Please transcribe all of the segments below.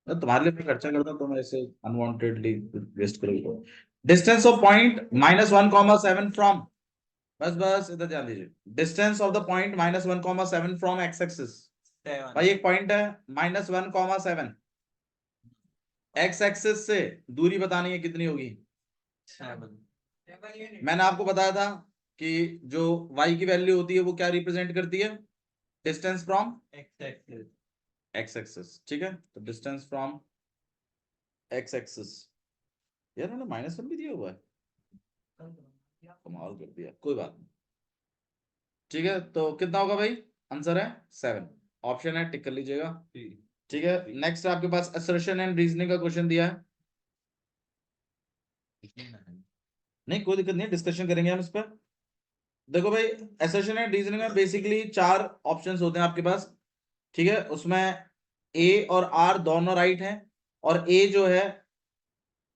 तो तुम्हारे लिए मैं खर्चा करता हूँ, तो मैं ऐसे अनवांटेडली वेस्ट करूंगा। डिस्टेंस ऑफ पॉइंट -1,7 फ्रॉम, बस बस इधर ध्यान दीजिए। Distance of the point -1,7 from x axis. भाई एक पॉइंट है -1,7, एक्स एक्सिस से दूरी बतानी है कितनी होगी। 7। मैंने आपको बताया था कि जो y की वैल्यू होती है वो क्या रिप्रेजेंट करती है, डिस्टेंस फ्रॉम एक्स एक्सिस। ठीक है, तो डिस्टेंस फ्रॉम एक्स एक्सिस, यार मैंने -1 भी दिया हुआ है, कमाल कर दिया, कोई बात नहीं। ठीक है, तो कितना होगा भाई, आंसर है 7, ऑप्शन है, टिक कर लीजिएगा। ठीक है, नेक्स्ट आपके पास असर्शन एंड रीजनिंग का क्वेश्चन दिया है। नहीं कोई दिक्कत नहीं, डिस्कशन करेंगे हम इस पर। देखो भाई, असर्शन एंड रीजनिंग में बेसिकली 4 ऑप्शंस होते हैं आपके पास। ठीक है, उसमें ए और आर दोनों राइट हैं, और ए जो है,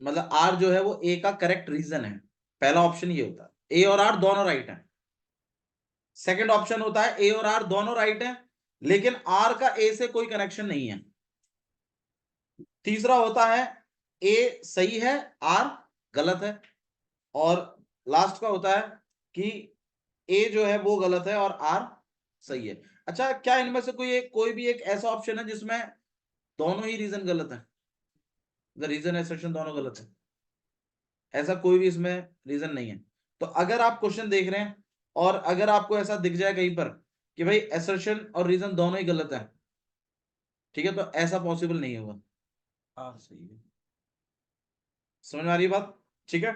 मतलब आर जो है वो ए का करेक्ट रीजन है। पहला ऑप्शन ये होता है, ए और आर दोनों राइट हैं। सेकंड ऑप्शन होता है ए और आर दोनों राइट हैं, लेकिन आर का ए से कोई कनेक्शन नहीं है। तीसरा होता है ए सही है, आर गलत है। और लास्ट का होता है कि ए जो है वो गलत है और आर सही है। अच्छा, क्या इनमें से कोई भी एक ऐसा ऑप्शन है जिसमें दोनों ही रीजन गलत है, द रीजन एसर्शन दोनों गलत है? ऐसा कोई भी इसमें रीजन नहीं है। तो अगर आप क्वेश्चन देख रहे हैं और अगर आपको ऐसा दिख जाए कहीं पर कि भाई एसर्शन और रीजन दोनों ही गलत है, ठीक है, तो ऐसा पॉसिबल नहीं होगा। हाँ सही है, समझ में आ रही है बात? ठीक है,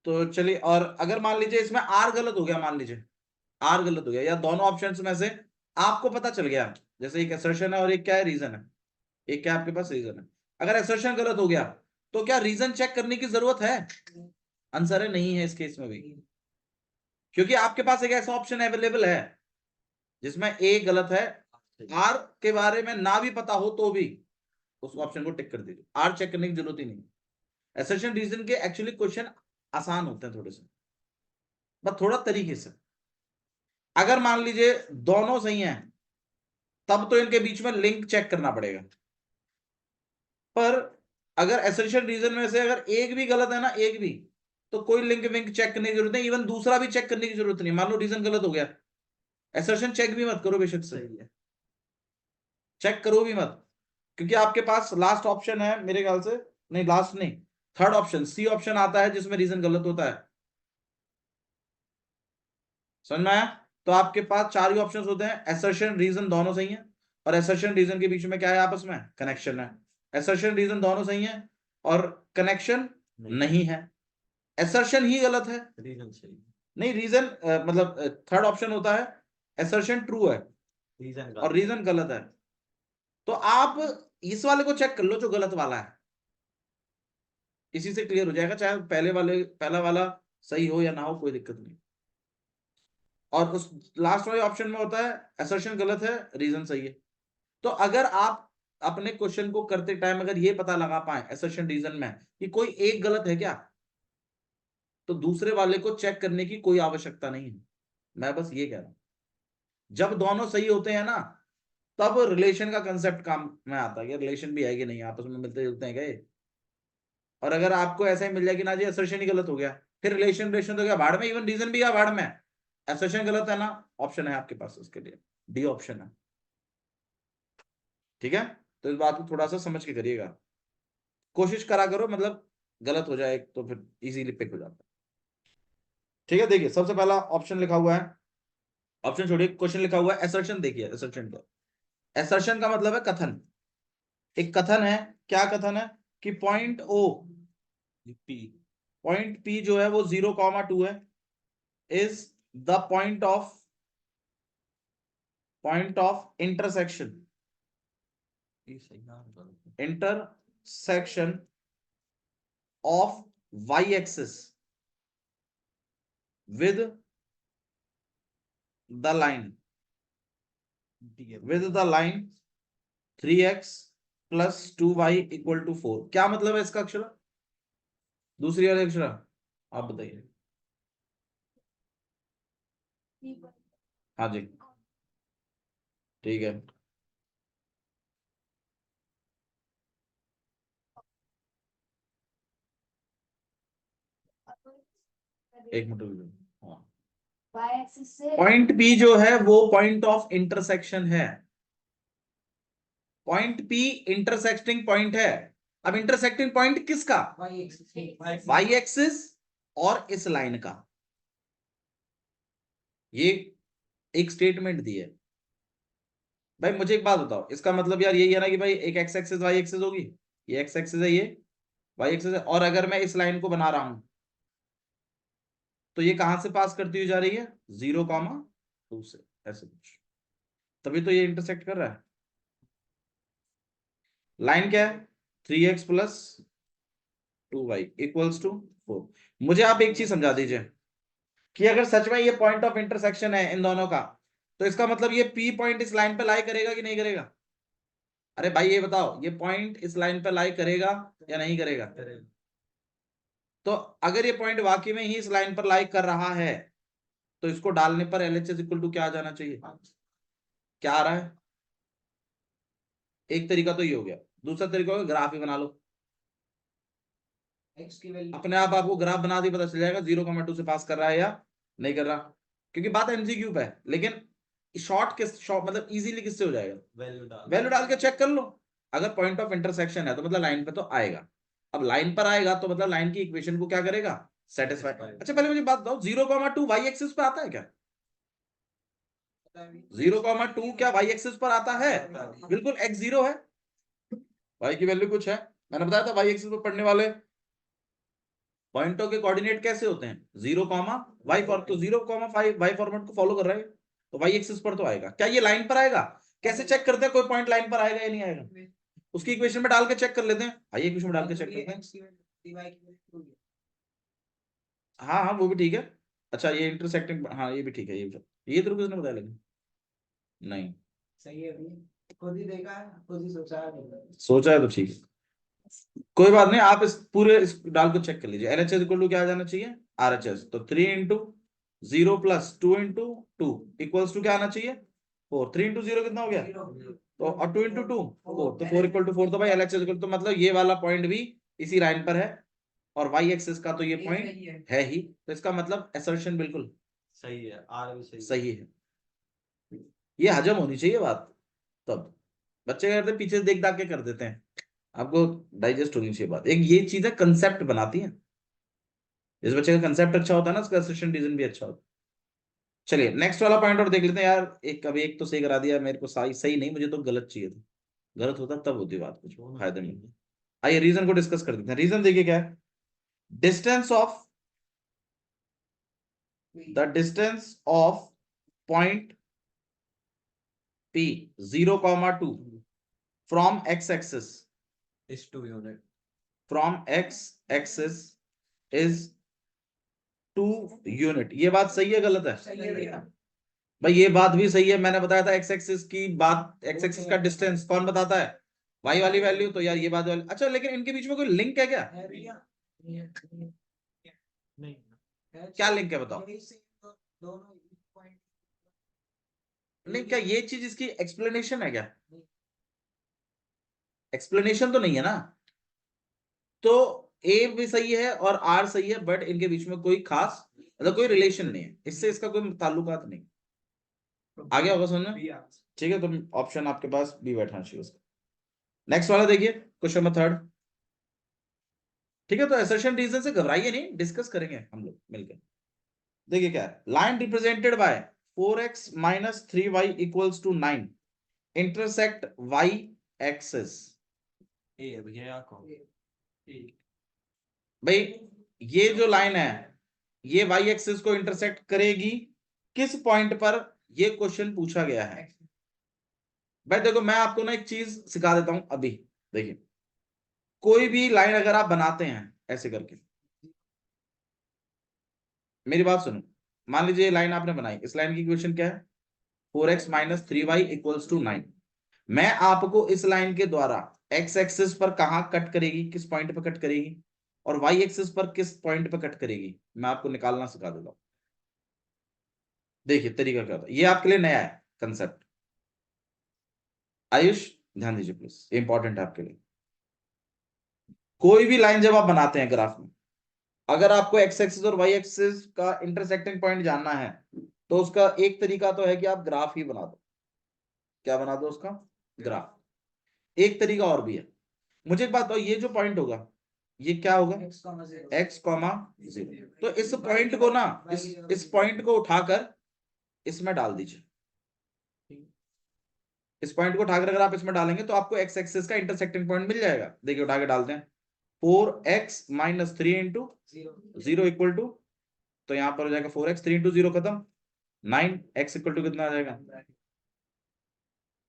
तो चलिए, और अगर मान लीजिए इसमें आर गलत हो गया, मान लीजिए आर गलत हो गया, या दोनों ऑप्शंस में से आपको पता चल गया, जैसे एक एसर्शन है और एक क्या है, रीजन है, एक क्या आपके पास रीजन है, अगर एसर्शन गलत हो गया तो क्या रीजन चेक करने की जरूरत है? आंसर है नहीं है इस केस में भी, क्योंकि आपके पास एक ऐसा ऑप्शन अवेलेबल है जिसमें ए गलत है, आर के बारे में ना भी पता हो तो भी उस ऑप्शन को टिक कर दीजिए, आर चेक करने की जरूरत ही नहीं। एसर्शन रीजन के एक्चुअली क्वेश्चन आसान होते हैं थोड़े से, बस थोड़ा तरीके से। अगर मान लीजिए दोनों सही हैं, तब तो इनके बीच में लिंक चेक करना पड़ेगा। पर अगर एसेंशियल रीजन में से अगर एक भी गलत है ना, एक भी, तो कोई लिंक विंक चेक करने की जरूरत नहीं, इवन दूसरा भी चेक करने की जरूरत नहीं। मान लो रीजन गलत हो गया, एसर्शन चेक भी मत करो, बेशक से चेक करो भी मत, क्योंकि आपके पास लास्ट ऑप्शन है मेरे ख्याल से, नहीं लास्ट नहीं, थर्ड ऑप्शन सी ऑप्शन आता है जिसमें रीजन गलत होता है। समझ में आया? तो आपके पास 4 ही ऑप्शंस होते हैं, एसर्शन रीजन दोनों सही है, और एसर्शन रीजन के बीच में क्या है, आपस में कनेक्शन है। एसर्शन रीजन दोनों सही है और कनेक्शन नहीं है, एसर्शन ही गलत है, रीजन सही नहीं, रीजन मतलब थर्ड ऑप्शन होता है एसर्शन ट्रू है, रीजन और रीजन गलत है। तो आप इस वाले को चेक कर लो जो गलत वाला है, इसी से क्लियर हो जाएगा, चाहे पहला वाला सही हो या ना हो, कोई दिक्कत नहीं। और उस लास्ट वाले ऑप्शन में होता है असर्शन गलत है, रीजन सही है। तो अगर आप अपने क्वेश्चन को करते टाइम अगर ये पता लगा पाए असर्शन रीजन में कि कोई एक गलत है क्या, तो दूसरे वाले को चेक करने की कोई आवश्यकता नहीं है। मैं बस ये कह रहा हूं, जब दोनों सही होते हैं ना, तब रिलेशन का कंसेप्ट काम में आता है, रिलेशन भी है कि नहीं, आपस में मिलते जुलते हैं गए। और अगर आपको ऐसा ही मिल जाए कि ना जी असर्शन ही गलत हो गया, फिर रिलेशन तो क्या भाड़ में, इवन रीजन भी क्या भाड़ में, असर्शन गलत है ना, ऑप्शन है आपके पास उसके लिए, डी ऑप्शन है। ठीक है, तो इस बात को थोड़ा सा समझ के करिएगा, कोशिश करा करो, मतलब गलत हो जाए तो फिर इजीली पिक हो जाता है। ठीक है, देखिए सबसे पहला ऑप्शन लिखा हुआ है, ऑप्शन छोड़िए, क्वेश्चन लिखा हुआ है एसर्शन। देखिए एसर्शन का, एसर्शन का मतलब है कथन, एक कथन है। क्या कथन है कि point O P, point P जो है वो 0,2 है, is the point of intersection, intersection of Y axis with the line, with the line 3x plus 2y equal to 4। क्या मतलब है इसका अक्षर, दूसरी वाले अक्षर आप बताइए। हाँ जी, ठीक है, एक मिनट, हाँ, पॉइंट पी जो है वो पॉइंट ऑफ इंटरसेक्शन है। पॉइंट पी इंटरसेक्टिंग पॉइंट है। अब इंटरसेक्टिंग पॉइंट किसका? वाई एक्सिस और इस लाइन का। ये एक स्टेटमेंट दी है भाई। मुझे एक बात बताओ, इसका मतलब यार यही है ना कि भाई एक एक्स एक्सिस वाई एक्सिस होगी, ये एक्स एक्सिस है, ये वाई एक्सिस है, और अगर मैं इस लाइन को बना रहा हूं तो ये कहां से पास करती हुई जा रही है? 0,2 से, ऐसे कुछ। तभी तो ये इंटरसेक्ट कर रहा है। लाइन क्या है? 3x plus 2y equals to 4। मुझे आप एक चीज समझा दीजिए कि अगर सच में ये पॉइंट ऑफ इंटरसेक्शन है इन दोनों का, तो इसका मतलब ये P पॉइंट इस लाइन पे लाई करेगा कि नहीं करेगा? अरे भाई ये बताओ, ये पॉइंट इस लाइन पे लाई करेगा या नहीं करेगा? तो अगर ये पॉइंट वाकई में ही इस लाइन पर लाई कर रहा है तो इसको डालने पर LHS इक्वल टू क्या आ जाना चाहिए? क्या आ रहा है? एक तरीका तो ये हो गया, दूसरा तरीका होगा ग्राफ ही बना लो। एक्स की वैल्यू अपने आप आपको ग्राफ बना दी पता चल जाएगा 0,2 से पास कर रहा है या नहीं कर रहा, क्योंकि बात MCQ पे है। लेकिन शॉर्ट मतलब इजीली किससे हो जाएगा? वैल्यू डाल के चेक कर लो। अगर पॉइंट ऑफ इंटरसेक्शन है तो मतलब लाइन पे तो आएगा। अब लाइन पर आएगा तो मतलब लाइन की इक्वेशन को क्या करेगा? सेटिस्फाई। अच्छा पहले मुझे बात बताओ, 0,2 वाई एक्सिस पे आता है क्या? 0,2 क्या वाई एक्सिस पर आता है? बिल्कुल, x0 है, वाई की वैल्यू कुछ है। मैंने बताया था वाई एक्सिस पर पढ़ने वाले पॉइंटों के कोऑर्डिनेट कैसे होते हैं? 0,y फॉर, तो 0,5 वाई फॉर्मेट को फॉलो कर रहे हैं, तो वाई एक्सिस पर तो आएगा। क्या ये लाइन पर आएगा? कैसे चेक करते हैं कोई पॉइंट लाइन पर आएगा या नहीं आएगा? उसकी इक्वेशन में डाल के चेक कर लेते हैं। आइए इक्वेशन में डाल के चेक करते हैं। हाँ हाँ वो भी ठीक है। अच्छा ये इंटरसेक्टिंग, हाँ ये भी ठीक है, ये तो किसने बताया? लेकिन नहीं सही है, खुद ही देखा है, खुद ही सोचा है तो ठीक है, कोई बात नहीं। आप इस डाल को चेक कर लीजिए। LHS इक्वल टू क्या आ जाना चाहिए? RHS। तो 3 into 0 plus 2 into 2 equals to क्या आना चाहिए? 4। 3 इंटू 0 कितना हो गया? तो और 2 इंटू 2 4, तो 4 इक्वल टू 4। तो भाई LHS इक्वल तो मतलब ये वाला पॉइंट भी इसी लाइन पर है, और वाई एक्सिस का तो ये पॉइंट है ही, तो इसका मतलब असर्शन बिल्कुल सही है, आर भी सही है। ये हजम होनी चाहिए बात। तब बच्चे क्या करते हैं, पीछे देख दाख के कर देते हैं। आपको डाइजेस्ट होनी चाहिए बात। एक ये चीजें कंसेप्ट बनाती हैं। जिस बच्चे का कंसेप्ट अच्छा होता है ना, उसका असर्शन रीजन भी अच्छा होता है। चलिए नेक्स्ट वाला पॉइंट और देख लेते हैं यार। एक कभी एक तो सही करा दिया मेरे को, सही सही नहीं, मुझे तो गलत चाहिए था। गलत होता तब होती बात कुछ फायदे में। आइए रीजन को डिस्कस कर देते हैं। रीजन देखिए क्या है। Distance of the distance of point P 0,2 from x axis is 2 unit, from x axis is 2 unit. ये बात सही है गलत है? सही है भाई, ये बात भी सही है। मैंने बताया था एक्स एक्सिस की बात, एक्स एक्सिस का डिस्टेंस कौन बताता है? वाई वाली वैल्यू। तो यार ये बात वाली, अच्छा लेकिन इनके बीच में कोई लिंक है क्या? नहीं। क्या लिंक है बताओ? नहीं, क्या ये चीज इसकी एक्सप्लेनेशन है क्या? एक्सप्लेनेशन तो नहीं है ना। तो ए भी सही है और आर सही है, बट इनके बीच में कोई खास मतलब कोई रिलेशन नहीं है, इससे इसका कोई ताल्लुकात नहीं। आगे होगा समझ में? ठीक है, तो ऑप्शन आपके पास बी बैठना चाहिए उसका। नेक्स्ट वाला देखिए, क्वेश्चन नंबर 3। ठीक है, तो असर्शन रीजन से घबराइए नहीं, डिस्कस करेंगे हम लोग मिलकर। देखिए क्या है, line represented by 4x minus 3y equals to 9 intersect y axis. भाई ये जो लाइन है ये y एक्सिस को इंटरसेक्ट करेगी किस पॉइंट पर? ये क्वेश्चन पूछा गया है। भाई देखो मैं आपको ना एक चीज सिखा देता हूं अभी। देखिए कोई भी लाइन अगर आप बनाते हैं ऐसे करके, मेरी बात सुनो। मान लीजिए लाइन आपने बनाई, इस लाइन की इक्वेशन क्या है? 4x minus 3y equals to 9। मैं आपको इस लाइन के द्वारा x एक्सिस पर कहां कट करेगी, किस पॉइंट पर कट करेगी, और y एक्सिस पर किस पॉइंट पर कट करेगी, मैं आपको निकालना सिखा देता हूं। देखिए तरीका क्या होता है, ये आपके लिए नया है कंसेप्ट। आयुष ध्यान दीजिए प्लीज, इंपॉर्टेंट है आपके लिए। कोई भी लाइन जब आप बनाते हैं ग्राफ में, अगर आपको एक्स एक्सिस और वाई एक्सिस का इंटरसेक्टिंग पॉइंट जानना है तो उसका एक तरीका तो है कि आप ग्राफ ही बना दो। क्या बना दो उसका? ग्राफ। एक तरीका और भी है। मुझे एक बात बताओ, ये जो पॉइंट होगा ये क्या होगा? x comma 0। तो इस पॉइंट को ना, इस पॉइंट को उठाकर इसमें डाल दीजिए। इस पॉइंट को उठाकर अगर आप इसमें डालेंगे तो आपको एक्स एक्सिस का इंटरसेक्टिंग पॉइंट मिल जाएगा। देखिए उठा के डालते हैं, 4x minus 3 into 0 equal to, तो यहां पर हो जाएगा 4x, 3 इंटू 0 खत्म, 9, x इक्वल टू कितना आ जाएगा?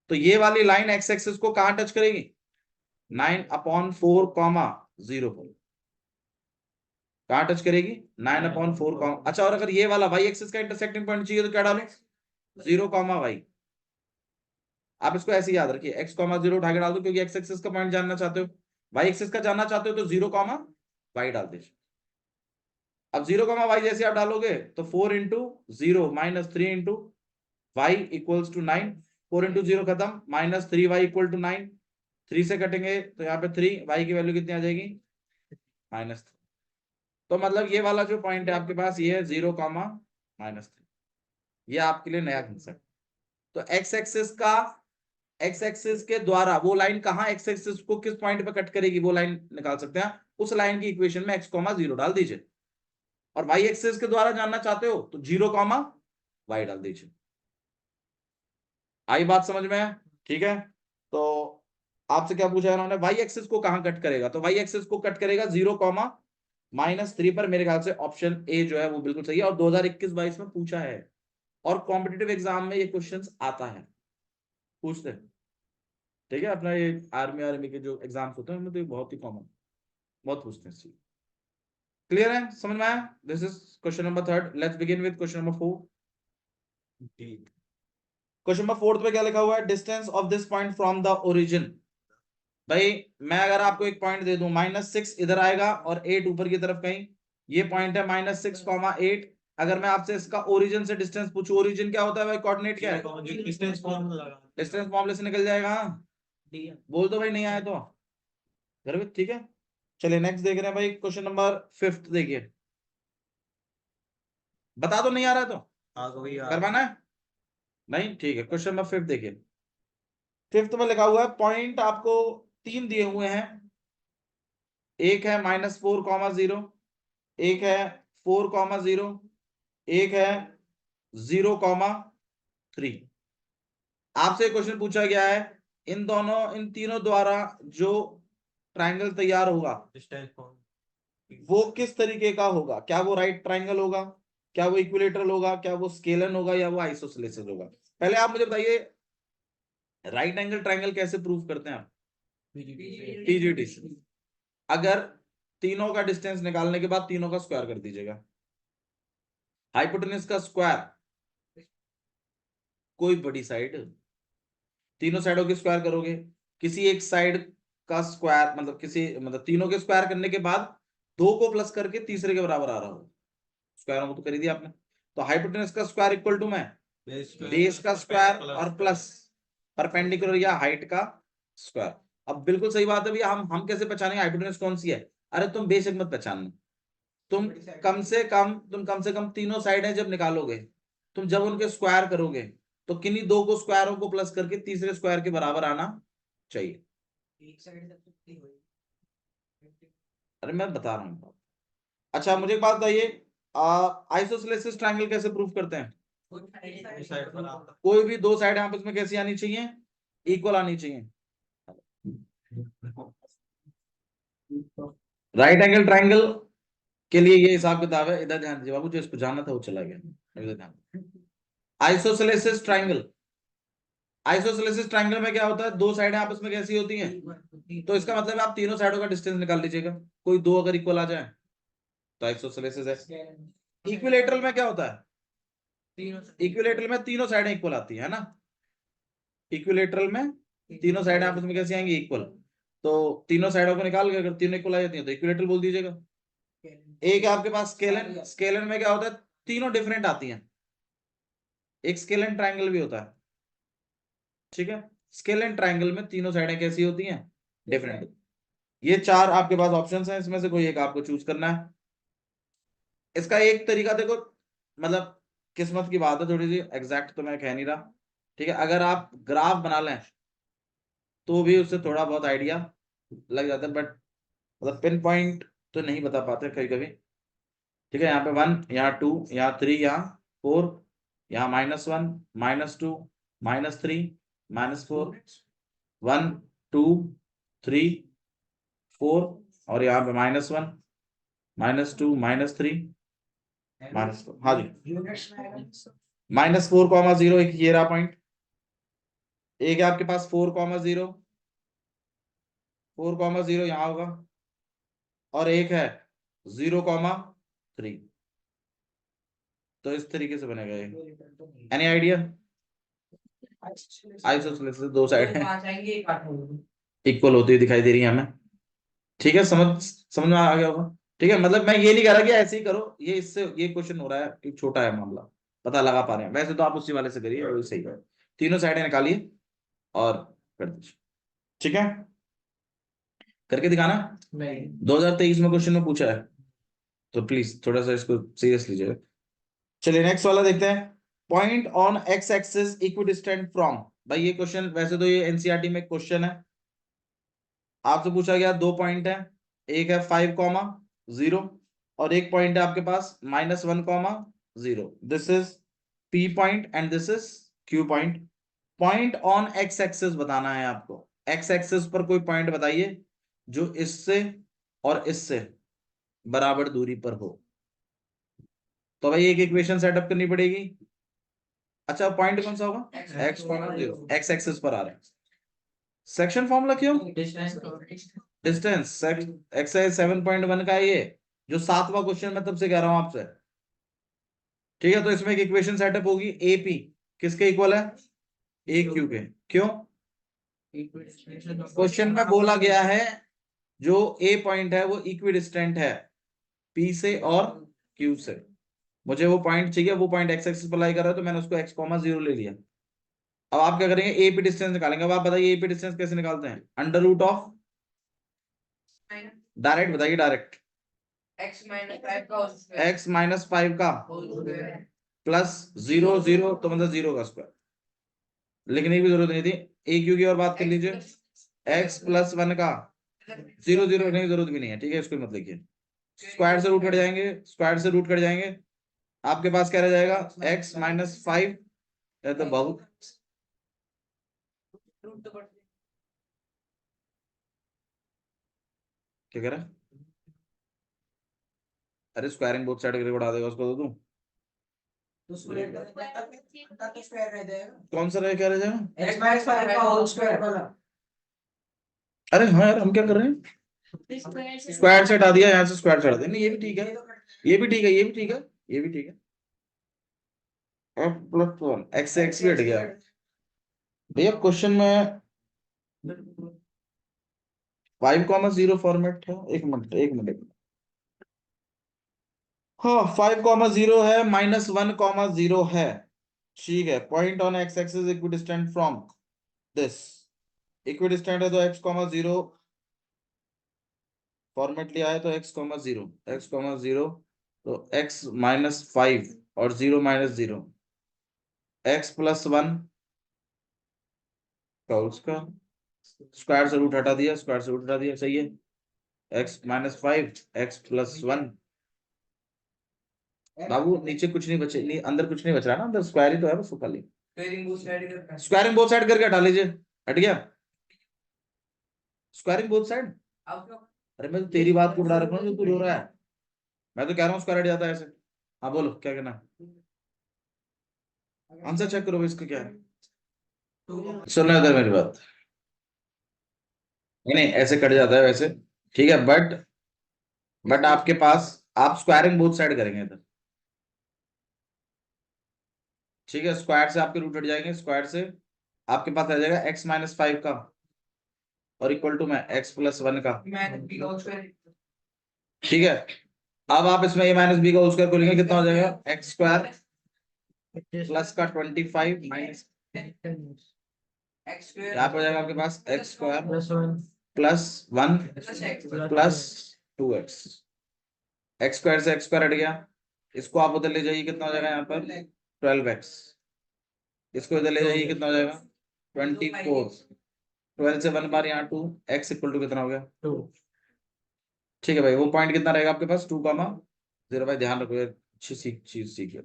तो ये वाली लाइन एक्स एक्सिस को कहां टच करेगी? 9/4 कॉमा 0 पर कहां टच करेगी? 9/4 कॉमा। अच्छा, और अगर ये वाला वाई एक्सिस का इंटरसेक्टिंग पॉइंट चाहिए तो क्या डालें? 0 कॉमा वाई। आप इसको ऐसे याद रखिए, x कॉमा 0 उठा के डाल दो क्योंकि एक्स एक्सिस का पॉइंट जानना चाहते हो। वाई एक्सिस का जानना चाहते हो तो 0 कॉमा वाई डाल दीजिए। अब 0 कॉमा वाई जैसे आप डालोगे तो 4 into 0 minus 3 into Y equals to 9, 4 into 0 खत्म, माइनस 3y इक्वल टू 9, 3 से कटेंगे तो यहाँ पे 3, y की वैल्यू कितनी आ जाएगी? -3। तो मतलब ये वाला जो पॉइंट है आपके पास ये है 0 कॉमा -3। ये आपके लिए नया कंसेप्ट। तो एक्स एक्सिस के द्वारा वो लाइन कहां एक्स एक्सिस को किस पॉइंट पे कट करेगी वो लाइन निकाल सकते हैं। उस लाइन की इक्वेशन में x कॉमा 0 डाल दीजिए। और y एक्सिस के द्वारा जानना चाहते हो तो 0 कॉमा y डाल दीजिए। आई बात समझ में? ठीक है। तो आपसे क्या पूछा है उन्होंने, वाई एक्सिस को कहां कट करेगा? तो वाई एक्सिस को कट करेगा 0 कॉमा -3 पर। मेरे ख्याल से ऑप्शन ए जो है वो बिल्कुल सही है और 2021-22 में पूछा है और कॉम्पिटिटिव एग्जाम में ये क्वेश्चंस आता है, पूछते हैं। ठीक है, अपना ये आर्मी के जो एग्जाम्स होते हैं उनमें तो ये बहुत ही कॉमन, बहुत पूछते हैं। क्लियर है? समझ में आया? This is question number 3। Let's begin with question number 4। Question number 4 पे क्या लिखा हुआ है? Distance of this point from the origin. भाई मैं अगर आपको एक पॉइंट दे दूं, -6 इधर आएगा और 8 ऊपर की तरफ कहीं, ये पॉइंट है -6,8। अगर मैं आपसे इसका ओरिजिन से डिस्टेंस पूछूं, ओरिजिन क्या होता है भाई? कोऑर्डिनेट क्या है? डिस्टेंस फॉर्मूले से निकल जाएगा। बोल दो भाई, नहीं आए तो घर में। ठीक है, चलिए नेक्स्ट देख रहे हैं भाई। क्वेश्चन नंबर 5 देखिए। बता दो नहीं आ रहा है तो करवाना है? नहीं, ठीक है। क्वेश्चन नंबर 5 देखिए। 5 में लिखा हुआ है, पॉइंट आपको 3 दिए हुए हैं। एक है -4,0, एक है 4,0, एक है 0,3। आपसे क्वेश्चन पूछा गया है, इन तीनों द्वारा जो ट्रायंगल तैयार होगा वो किस तरीके का होगा? क्या वो राइट ट्रायंगल होगा, क्या वो इक्विलेटरल होगा, क्या वो स्केलन होगा, या वो आइसोसेलेस होगा? पहले आप मुझे बताइए, राइट एंगल ट्रायंगल कैसे प्रूव करते हैं आप? पीजीटी से। अगर तीनों का डिस्टेंस निकालने के बाद तीनों का स्क्वायर कर दीजिएगा। हाइपोटेन्यूज का स्क्वायर, कोई बड़ी साइड, तीनों साइडों के स्क्वायर करोगे। किसी एक साइड का स्क्वायर मतलब तीनों के स्क्वायर करने के बाद 2 को प्लस करके तीसरे के बराबर आ रहा हो, स्क्वायरों को तो कर ही दिया आपने। तो हाइपोटेन्यूज का स्क्वायर इक्वल टू में बेस का स्क्वायर और प्लस परपेंडिकुलर या हाइट का स्क्वायर। अब बिल्कुल सही बात है भैया, हम कैसे पहचानेंगे हाइपोटेन्यूज कौन सी है? अरे तुम बेशक मत पहचानना, तुम कम से कम तीनों साइडें जब निकालोगे, तुम जब उनके स्क्वायर करोगे तो किन्हीं 2 को स्क्वायरों को प्लस करके तीसरे स्क्वायर के बराबर आना चाहिए। अरे मैं बता रहा हूँ। अच्छा मुझे एक बात बताइए, आइसोसेलेसिस ट्रायंगल कैसे प्रूव करते हैं? कोई भी 2 साइड आपस में कैसी आनी चाहिए? इक्वल आनी चाहिए। राइट एंगल ट्रायंगल के लिए ये हिसाब किताब है। इधर ध्यान दीजिए बाबू, जो इसको जानना था वो चला गया। इधर ध्यान। आइसोसेलेसिस ट्रायंगल, आइसोसेलेसिस ट्रायंगल में क्या होता है? 2 साइडें आपस में कैसी होती हैं? तो इसका मतलब आप तीनों साइडों का डिस्टेंस निकाल लीजिएगा, कोई 2 अगर इक्वल आ जाए तो आइसोसेलेसिस है। इक्विलेटरल में क्या होता है? इक्विलेटरल में तीनों साइडें इक्वल आती है ना। इक्विलेटरल में तीनों साइडें आपस में कैसी आएंगी? इक्वल। तो तीनों साइडों को निकाल के अगर तीनों इक्वल आ जाती है तो इक्विलेटरल बोल दीजिएगा। एक आपके पास स्केलन, स्केलन में क्या होता है? तीनों डिफरेंट आती हैं। एक स्केलन ट्रायंगल भी होता है, ठीक है। स्केलन ट्रायंगल में तीनों साइडें कैसी होती हैं? डिफरेंट। ये 4 आपके पास ऑप्शंस हैं, इसमें से कोई एक आपको चूज करना है। इसका एक तरीका देखो, मतलब किस्मत की बात है थोड़ी सी, एग्जैक्ट तो मैं कह नहीं रहा, ठीक है, अगर आप ग्राफ बना लें तो भी उससे थोड़ा बहुत आइडिया लग जाता है, बट मतलब पिन पॉइंट तो नहीं बता पाते कभी कभी, ठीक है। यहाँ पे 1, यहाँ 2, यहाँ 3, यहाँ 4, यहाँ -1, -2, -3, -4, 1, 2, 3, 4, और यहाँ पे -1, -2, -3, -4, हाँ जी, -4, 0, एक ये रहा पॉइंट, एक है आपके पास 4, 0, 4, 0 यहाँ होगा, और एक है 0, 3। तो इस तरीके से बनेगा ये। Any idea? आइसोसेलेस से दो साइड इक्वल होती हुई दिखाई दे रही है हमें, ठीक है, समझ में आ गया होगा, ठीक है। मतलब मैं ये नहीं कह रहा कि ऐसे ही करो, ये इससे ये क्वेश्चन हो रहा है कि छोटा है मामला, पता लगा पा रहे हैं, वैसे तो आप उसी वाले से करिए, वही सही है। तीनों साइडें निकालिए और कर दीजिए, ठीक है, करके दिखाना। 2023 में क्वेश्चन में पूछा है, तो प्लीज थोड़ा सा इसको सीरियस लीजिएगा। चलिए नेक्स्ट वाला देखते हैं। Point on x axis equidistant from, भाई ये क्वेश्चन वैसे तो ये एनसीईआरटी में क्वेश्चन है, आपसे पूछा गया, दो पॉइंट है, एक है 5, 0 और एक पॉइंट है आपके पास -1, 0। This is P point and this is Q point. Point on x axis बताना है आपको, एक्स एक्सिस पर कोई पॉइंट बताइए जो इससे और इससे बराबर दूरी पर हो। तो भाई एक इक्वेशन सेटअप करनी पड़ेगी। अच्छा पॉइंट कौन सा होगा? एक्स, 0, एक्स एक्सिस पर आ रहे हैं। सेक्शन फॉर्मूला क्यों? डिस्टेंस, एक्सरसाइज 7.1 का है ये, जो 7वां क्वेश्चन मैं तब से कह रहा हूं आपसे, ठीक है। तो इसमें एक इक्वेशन सेटअप होगी, एपी किसके इक्वल है? ए क्यू के। क्यों? क्वेश्चन में बोला गया है जो ए पॉइंट है वो इक्विडिस्टेंट है पी से और क्यू से, मुझे वो पॉइंट चाहिए, वो पॉइंट एक्स एक्सिस पर लाई कर रहा है, तो मैंने उसको x, 0 ले लिया। अब आप क्या करेंगे? ए पी डिस्टेंस निकालेंगे। अब आप बताइए ए पी डिस्टेंस कैसे निकालते हैं? अंडर रूट ऑफ, डायरेक्ट बताइए, डायरेक्ट x -5 का +0, 0 तो मतलब 0 का स्क्वायर, लिखने की जरूरत नहीं थी। ए क्यू की और बात कर लीजिए, x+1 का 0, 0 लिखने की जरूरत भी नहीं है, ठीक है, इसको मत लिखिए। स्क्वायर से रूट कट जाएंगे, स्क्वायर से रूट कट जाएंगे, आपके पास क्या रह जाएगा? x-5, तो बहुत क्या कह रहा है? अरे स्क्वायरिंग बोथ साइड करके उड़ा देगा उसको, तो तू कौन सा रह, क्या रह जाएगा? अरे हाँ यार, हम क्या कर रहे हैं? स्क्वायर से हटा दिया, यहाँ से स्क्वायर से हटा दिया, नहीं ये भी ठीक है, ये भी ठीक है, ये भी ठीक है, ये भी ठीक है। f+1 x से x भी हट गया भैया। क्वेश्चन में 5, 0 फॉर्मेट है, एक मिनट एक मिनट, हाँ 5, 0 है, -1, 0 है, ठीक है। Point on x axis equidistant from this, equidistant है तो x, 0 फॉर्मेट लिया है, तो x, 0, x, 0 तो x-5 और 0, -0, x+1 का उसका स्क्वायर से रूट हटा दिया, स्क्वायर से रूट हटा दिया, सही है। x-5, x+1, बाबू नीचे कुछ नहीं बचे, नहीं अंदर कुछ नहीं बच रहा ना, अंदर स्क्वायर ही तो है बस, खाली स्क्वायरिंग बोथ साइड करके हटा लीजिए, हट गया स्क्वायरिंग बोथ साइड। अरे मैं तो तेरी बात को बढ़ा रखा हूँ जो तू रो रहा है, मैं तो कह रहा हूँ स्क्वायर हट जाता है ऐसे। हाँ बोलो क्या कहना है, आंसर चेक करो इसका क्या है। सुनना इधर मेरी बात, नहीं नहीं ऐसे कट जाता है वैसे, ठीक है, बट आपके पास आप स्क्वायरिंग बोथ साइड करेंगे इधर, ठीक है। स्क्वायर से आपके रूट हट जाएंगे, स्क्वायर से आपके पास आ जाएगा x-5 का और इक्वल टू में x+1 का, ठीक है। अब आप इसमें a-b का स्क्वायर को लेंगे, कितना हो जाएगा? x² प्लस का 25 माइनस, क्या हो जाएगा आपके पास? x² +1 +2x, x² से x² हट गया, इसको आप उधर ले जाइए, कितना हो जाएगा यहाँ पर 12x। इसको इधर ले जाइए, कितना हो जाएगा 24। 12 से 1 बार यहाँ 2, x इक्वल टू कितना हो गया 2। ठीक है भाई, वो पॉइंट कितना रहेगा आपके पास 2,0। भाई ध्यान रखो, अच्छी चीज सीखिए,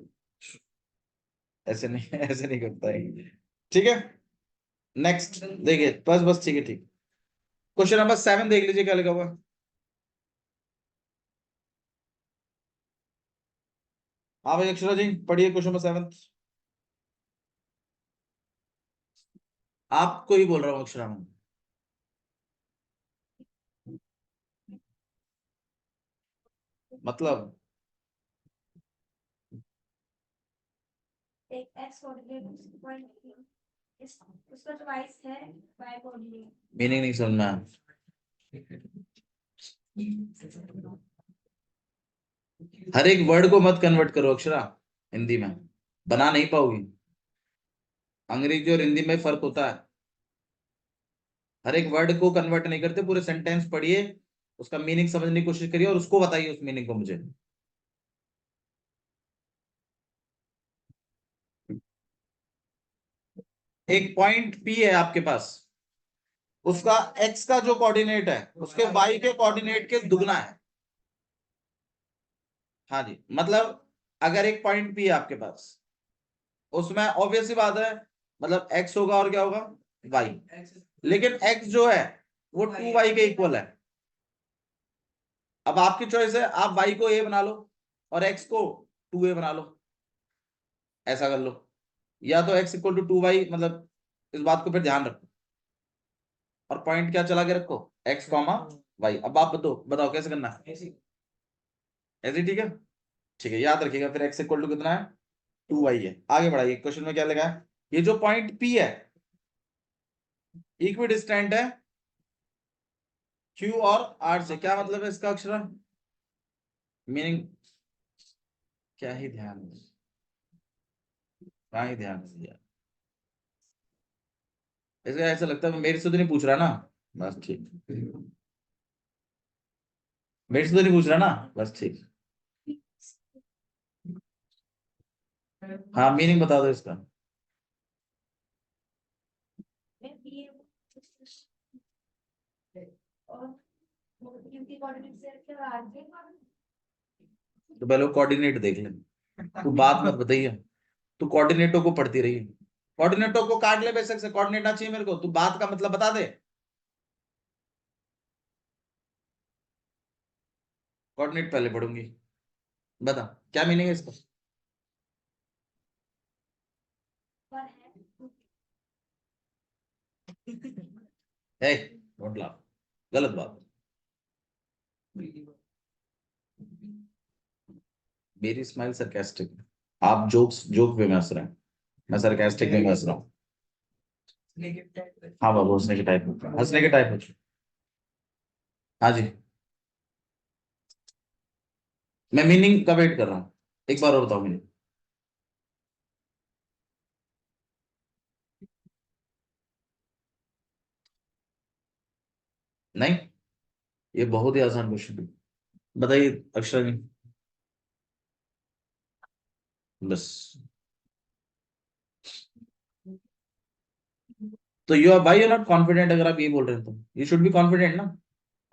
ऐसे नहीं ऐसे नहीं करता है। ठीक है, नेक्स्ट देखिए, बस बस ठीक है, ठीक। क्वेश्चन नंबर 7 देख लीजिए क्या लिखा हुआ। हाँ भाई अक्षरा जी पढ़िए क्वेश्चन नंबर 7। आपको ही बोल रहा हूँ अक्षरा में। मतलब एक एक्स कोऑर्डिनेट पॉइंट उसका ट्वाइस है वाई कोऑर्डिनेट। मीनिंग नहीं समझना। हर एक वर्ड को मत कन्वर्ट करो अक्षरा, हिंदी में बना नहीं पाओगी। अंग्रेजी और हिंदी में फर्क होता है। हर एक वर्ड को कन्वर्ट नहीं करते, पूरे सेंटेंस पढ़िए, उसका मीनिंग समझने की कोशिश करिए और उसको बताइए उस मीनिंग को मुझे। एक पॉइंट पी है आपके पास, उसका एक्स का जो कोऑर्डिनेट है उसके वाई के कोऑर्डिनेट के दुगना है। हाँ जी, मतलब अगर एक पॉइंट पी है आपके पास, उसमें ऑब्वियस सी बात है, मतलब एक्स होगा और क्या होगा वाई। लेकिन एक्स जो है वो 2y के इक्वल है। अब आपकी चॉइस है, आप y को a बना लो और x को 2a बना लो, ऐसा कर लो। या तो x इक्वल टू 2y, मतलब इस बात को फिर ध्यान रखो, और पॉइंट क्या चला के रखो x कॉमा वाई। अब आप बताओ बताओ कैसे करना है। ऐसे ही ठीक है, ठीक है, याद रखिएगा फिर x इक्वल टू कितना है 2y है। आगे बढ़ाइए, क्वेश्चन में क्या लिखा है, ये जो पॉइंट P है इक्वी डिस्टेंट है Q और R से। क्या मतलब है इसका अक्षरा, मीनिंग क्या ही ध्यान है, क्या ही ध्यान है। इसका ऐसा लगता है मेरे से तो नहीं पूछ रहा ना, बस ठीक। मेरे से तो नहीं पूछ रहा ना, बस ठीक। हाँ मीनिंग बता दो इसका। तो पहले कोऑर्डिनेट देख ले, तू बात मत बताइए, तू कोऑर्डिनेटों को पढ़ती रही। कोऑर्डिनेटों को काट ले बेशक से, कोऑर्डिनेट ना चाहिए मेरे को, तू बात का मतलब बता दे। कोऑर्डिनेट पहले पढ़ूंगी, बता क्या मीनिंग है इसका। है डोंट लाफ, गलत बात। मेरी स्माइल सरकास्टिक, आप जोक्स जोक पे में हंस रहे हैं, मैं सरकास्टिक में हंस रहा हूँ। हाँ बाबू हंसने के टाइप, हंसने के टाइप हो। हाँ जी, मैं मीनिंग का वेट कर रहा हूँ, एक बार और बताओ मीनिंग। नहीं, ये बहुत ही आसान क्वेश्चन है, बताइए अक्षर जी। बस, तो you are by, you not confident, अगर आप ये बोल रहे हैं तो यू शुड बी कॉन्फिडेंट ना।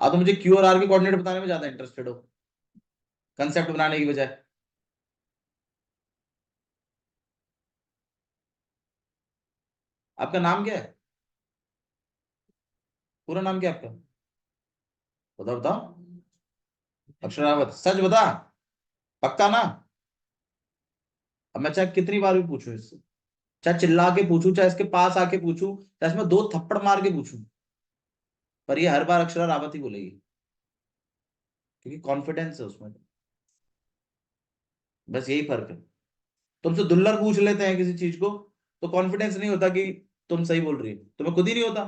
आप तो मुझे क्यू और आर के कोऑर्डिनेट बताने में ज्यादा इंटरेस्टेड हो, कंसेप्ट बनाने की बजाय। आपका नाम क्या है, पूरा नाम क्या है आपका, बताओ बताओ। अक्षरावत, सच बता, पक्का ना। अब मैं चाहे कितनी बार भी पूछूं इससे, चाहे चिल्ला के पूछूं, चाहे इसके पास आके पूछूं, चाहे इसमें 2 थप्पड़ मार के पूछूं, पर ये हर बार अक्षरा रावत ही बोलेगी, क्योंकि कॉन्फिडेंस है उसमें। बस यही फर्क है। तुमसे दुल्लर पूछ लेते हैं किसी चीज को तो कॉन्फिडेंस नहीं होता कि तुम सही बोल रही हो, तुम्हें खुद ही नहीं होता,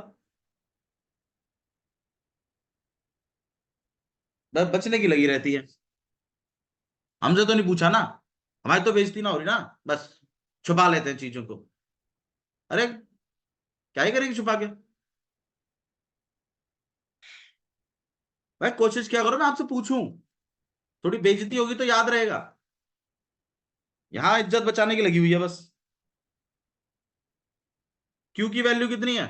बस बचने की लगी रहती है। हमसे तो नहीं पूछा ना, हमारी तो बेइज्जती ना हो रही ना, बस छुपा लेते हैं चीजों को। अरे क्या ही करेंगे छुपा के। भाई कोशिश क्या करो, मैं आपसे पूछूं, थोड़ी बेइज्जती होगी तो याद रहेगा। यहां इज्जत बचाने की लगी हुई है बस। क्यू की वैल्यू कितनी है,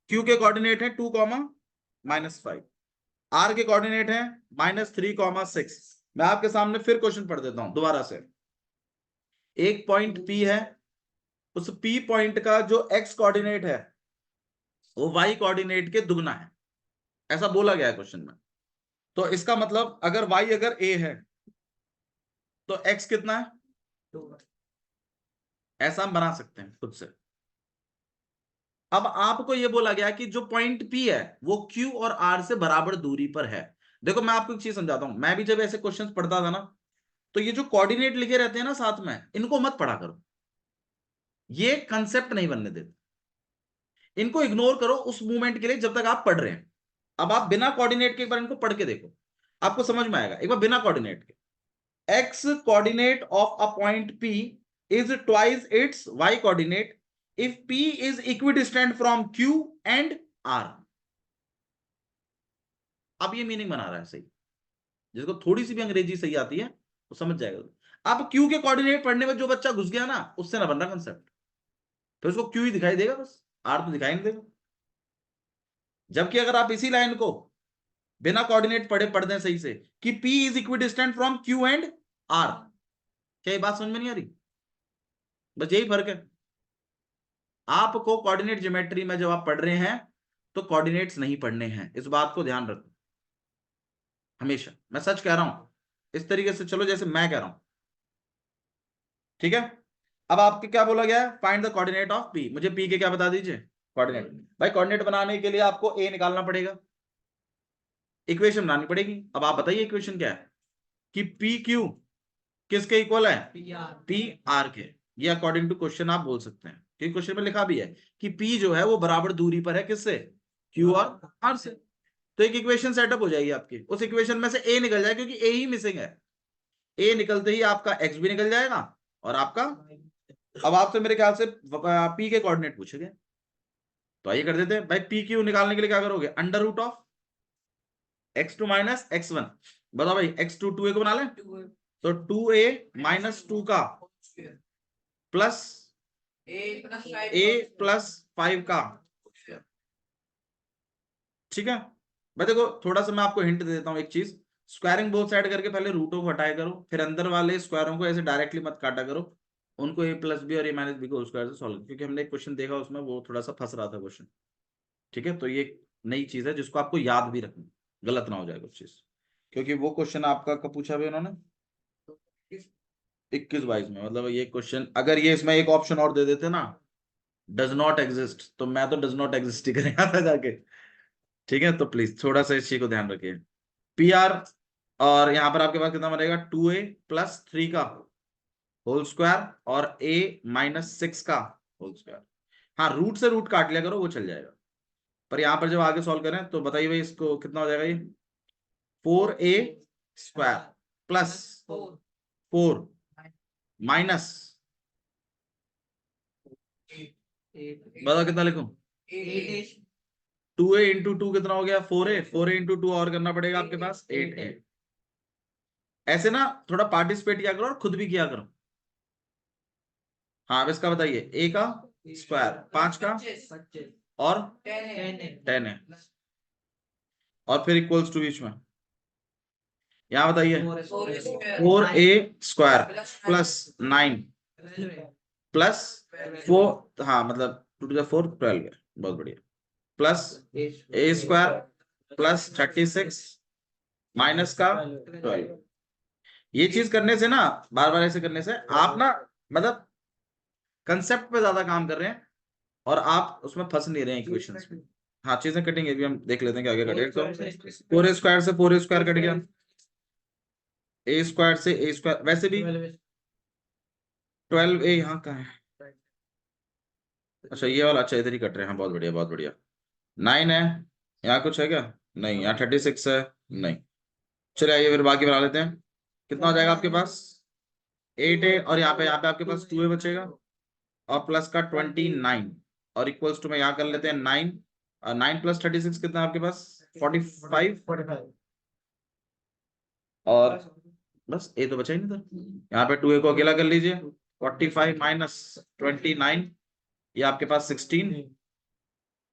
क्यू के कोऑर्डिनेट है 2, -5, आर के कोऑर्डिनेट है -3, 6। मैं आपके सामने फिर क्वेश्चन पढ़ देता हूं दोबारा से। एक पॉइंट पी है, उस पी पॉइंट का जो एक्स कोऑर्डिनेट है वो वाई कोऑर्डिनेट के दुगना है, ऐसा बोला गया है क्वेश्चन में। तो इसका मतलब अगर वाई अगर ए है तो एक्स कितना है, ऐसा हम बना सकते हैं खुद से। अब आपको यह बोला गया कि जो पॉइंट पी है वो क्यू और आर से बराबर दूरी पर है। देखो मैं आपको एक चीज समझाता हूं, मैं भी जब ऐसे क्वेश्चंस पढ़ता था ना, तो ये जो कोऑर्डिनेट लिखे रहते हैं ना साथ में, इनको मत पढ़ा करो, ये कंसेप्ट नहीं बनने देते, इनको इग्नोर करो उस मूवमेंट के लिए जब तक आप पढ़ रहे हैं। अब आप बिना कोऑर्डिनेट के एक बार इनको पढ़ के देखो, आपको समझ में आएगा। एक बार बिना कोऑर्डिनेट के, x coordinate of a point P is twice its y coordinate if P is equidistant from Q and R। अब ये मीनिंग बना रहा है सही, जिसको थोड़ी सी भी अंग्रेजी सही आती है वो समझ जाएगा। अब Q के कोऑर्डिनेट पढ़ने में जो बच्चा घुस गया ना, उससे ना बन रहा कंसेप्ट, तो उसको Q ही दिखाई देगा बस, R तो दिखाई नहीं देगा। जबकि अगर आप इसी लाइन को बिना कोऑर्डिनेट पढ़े पढ़ दें सही से कि P is equidistant from Q and R, क्या ये बात समझ में नहीं आ रही? बस यही फर्क है। आपको कोऑर्डिनेट ज्योमेट्री में जब आप पढ़ रहे हैं तो कोऑर्डिनेट्स नहीं पढ़ने हैं, इस बात को ध्यान रखो हमेशा। मैं सच कह रहा हूं, इस तरीके से चलो जैसे मैं कह रहा हूं, ठीक है। अब आपके क्या बोला गया है, find the coordinate of P. मुझे पी के क्या बता दीजिए, कोऑर्डिनेट। भाई कोऑर्डिनेट बनाने के लिए आपको ए निकालना पड़ेगा, इक्वेशन बनानी पड़ेगी। अब आप बताइए इक्वेशन क्या है, कि पी क्यू किसके इक्वल है, पी आर के। ये अकॉर्डिंग टू क्वेश्चन आप बोल सकते हैं, क्योंकि क्वेश्चन में लिखा भी है कि पी जो है वो बराबर दूरी पर है किससे, क्यू और आर से। तो एक इक्वेशन सेटअप हो जाएगी आपकी, उस इक्वेशन में से ए निकल जाए, क्योंकि ए ही मिसिंग है। ए निकलते ही आपका एक्स भी निकल जाएगा और आपका, अब आपसे मेरे ख्याल से पी के कोऑर्डिनेट पूछेंगे, तो आइए कर देते हैं। भाई पी क्यू निकालने के लिए क्या करोगे, under root of x2 minus x1। बताओ भाई x2 2a को बना लें, तो 2a माइनस 2 का प्लस a प्लस 5 का, ठीक है। भाई देखो थोड़ा सा मैं आपको हिंट दे देता हूँ एक चीज, स्क्वायरिंग बोथ साइड करके पहले रूटों को हटाया करो, फिर अंदर वाले स्क्वायरों को ऐसे डायरेक्टली मत काटा करो, उनको a प्लस बी और a माइनस बी को स्क्वायर से सॉल्व, क्योंकि हमने एक क्वेश्चन देखा उसमें वो थोड़ा सा फंस रहा था क्वेश्चन, ठीक है। तो ये एक नई चीज है जिसको आपको याद भी रखना, गलत ना हो जाए कुछ चीज, क्योंकि वो क्वेश्चन आपका कब पूछा भी उन्होंने, 21-22 में। मतलब ये क्वेश्चन अगर ये इसमें एक ऑप्शन और दे देते ना, डज नॉट एग्जिस्ट, तो मैं तो डज नॉट एग्जिस्ट ही करेगा था जाके, ठीक है। तो प्लीज थोड़ा सा इस चीज को ध्यान रखिए। पी आर, और यहां पर आपके पास कितना बनेगा, 2a प्लस 3 का होल स्क्वायर और a माइनस 6 का होल स्क्वायर। हाँ रूट से रूट काट लिया करो, वो चल जाएगा। पर यहां पर जब आगे सॉल्व करें तो बताइए भाई इसको कितना हो जाएगा, ये 4a स्क्वायर प्लस 4 माइनस, बताओ कितना लिखूं, 2a इंटू 2 कितना हो गया, 4a, 4a इंटू 2 और करना पड़ेगा आपके पास 8a। ऐसे ना थोड़ा पार्टिसिपेट किया करो और खुद भी किया करो। हाँ अब इसका बताइए, a का स्क्वायर 5 का और 10 है, और फिर इक्वल्स टू बीच में, यहाँ बताइए 4a स्क्वायर प्लस 9 प्लस 4, हाँ मतलब 2 to the 4 12 है, बहुत बढ़िया, plus a square plus 36 minus का 12। ये चीज करने से ना, बार बार ऐसे करने से आप ना, मतलब कंसेप्ट पे ज्यादा काम कर रहे हैं और आप उसमें फंस नहीं रहे हैं इक्वेशंस में। हाँ चीजें कटेंगे, अभी हम देख लेते हैं कि आगे कटेगा। तो 4a स्क्वायर से 4a स्क्वायर कट गया, a स्क्वायर से a स्क्वायर, वैसे भी 12a यहाँ कहाँ है, अच्छा ये वाला, अच्छा इधर ही कट रहे हैं, हाँ बहुत बढ़िया बहुत बढ़िया। 9 है, यहाँ कुछ है क्या, नहीं, यहाँ 36 है, नहीं। चलिए आइए फिर बाकी बना लेते हैं। कितना हो जाएगा आपके पास, 8a, और यहाँ पे आपके पास 2a बचेगा और प्लस का 29, और इक्वल्स टू में यहाँ कर लेते हैं 9, 9 प्लस 36 कितना है आपके पास, 45, और बस ए तो बचा ही नहीं था। यहाँ पे 2a को अकेला कर लीजिए, 45 माइनस 29, ये आपके पास 16,